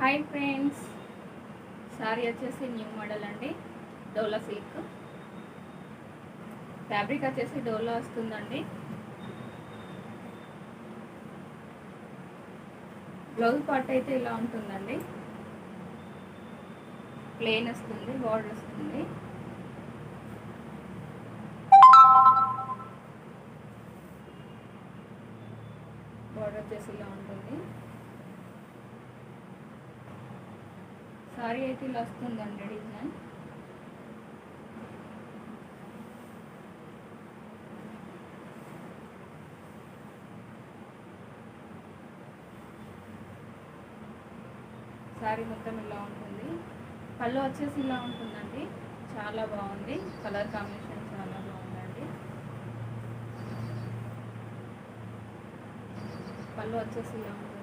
Hi friends, sorry వచ్చేసి new model అండి. డోలా silk fabric వచ్చేసి డోలా వస్తుందండి. బ్లౌజ్ పార్ట్ అయితే ఇలా ఉంటుందండి. ప్లెయిన్ వస్తుంది, బార్డర్ వస్తుంది. బార్డర్ వచ్చేసి ఇలా ఉంటుంది. సారీ అయితే ఇలా వస్తుందండి డిజైన్. సారీ మొత్తం ఇలా ఉంటుంది. పళ్ళు వచ్చేసి ఇలా ఉంటుందండి. చాలా బాగుంది, కలర్ కాంబినేషన్ చాలా బాగుందండి. పళ్ళు వచ్చేసి ఇలా ఉంటుంది.